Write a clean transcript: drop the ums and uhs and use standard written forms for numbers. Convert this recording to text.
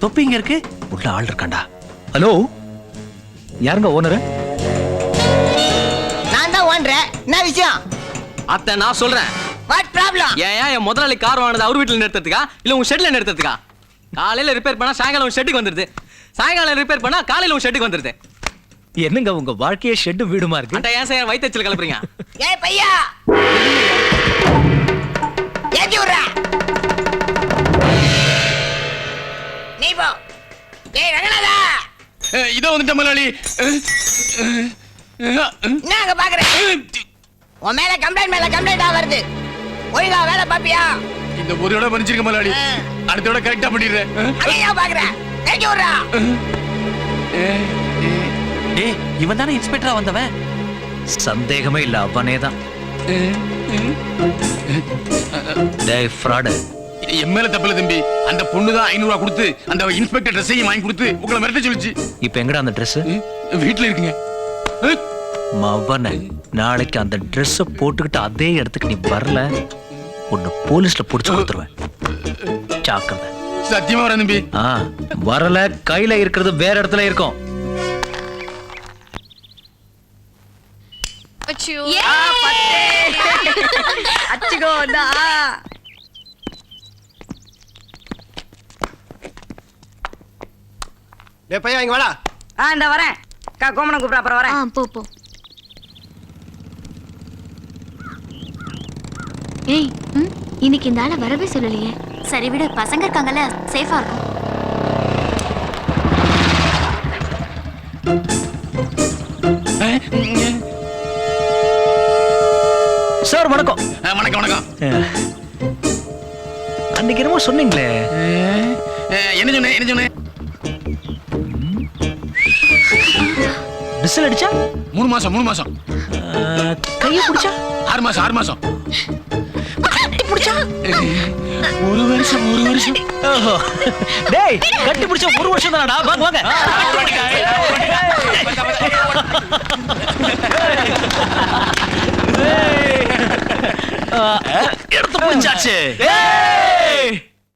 தொப்பி இங்க இருக்கு, உள்ள ஆள் இருக்காண்டா. ஹலோ, யாருங்க ஓனர்? நான் தான் ஓனர். என்ன விஷயம்? அத்தை நான் சொல்றேன். What problem? என் முதலாளி கார் வாங்கினது அவர் வீட்டுல நிறுத்துறதுக்கா இல்ல உங்க ஷெட்ல நிறுத்துறதுக்கா? காலையில ரிப்பேர் பண்ணா சாயங்காலம் உங்க ஷெட்டுக்கு வந்துருது, சாயங்காலம் ரிப்பேர் பண்ணா காலையில உங்க ஷெட்டுக்கு வந்துருது. என்னங்க உங்க வாழ்க்கையே ஷெட்டு வீடுமா இருக்கு? அட்டா ஏன் சார் வயிற்றுச்சல் கிளப்புறீங்க? ஏய் பையா, ஏத்தி விடுறா. நீ போ. ஏய் ரங்கநாதா, இதோ வந்துட்ட முதலாளி. என்ன அங்க பாக்குற? உன் மேல கம்ப்ளைண்டா வருது. ஒழுங்கா வேலை பாப்பியா? இந்த ஒரு தடவை பண்ணிச்சிருக்க முதலாளி, அடுத்த தடவை கரெக்டா பண்ணிடுறேன். அங்கேயா பாக்குற? ஏத்தி விடுறா. டேய், இவன் தானே இன்ஸ்பெக்டரா வந்தவன். சந்தேகமே இல்ல, அவனே தான். டேய் ஃப்ராடு, என் மேல தப்பில்ல தம்பி. அந்த பொண்ணு தான் 500 ரூபாய் கொடுத்து அந்த இன்ஸ்பெக்டர் ட்ரெஸ்ஸையும் வாங்கி கொடுத்து உங்களை மிரட்ட சொல்லிச்சு. இப்ப எங்கடா அந்த ட்ரெஸ்? வீட்டுல இருக்குங்க. மவன, நாளைக்கு அந்த ட்ரெஸ் போட்டுக்கிட்டு அதே இடத்துக்கு நீ வரல, உன்னை போலீஸ்ல புடிச்சு கொடுத்துருவேன். ஜாக்கிரதை. சத்தியமா வரேன் தம்பி. வரல, கையில இருக்கிறது வேற இடத்துல இருக்கும். பையா இங்க வாடா. இந்த வரேன். கோமணம் கூப்பிட அப்புறம் வரேன். போ போ. ஏய், இன்னைக்கு இந்த ஆளை வரவே சொல்லலையே. சரி விடு, பசங்க இருக்காங்கல்ல, சேஃபா இருக்கும். சார் வணக்கம். வணக்கம் வணக்கம். அன்னைக்கு என்னமோ சொன்னீங்களே, என்ன சொன்னேன்? விசில் அடிச்சா 3 மாசம். கையை பிடிச்சா 6 மாசம். ஒரு வருஷம். ஓஹோ, டேய் கட்டி பிடிச்ச 1 வருஷம் தானடா. வாங்க. எடுத்து பிடிச்சாச்சு.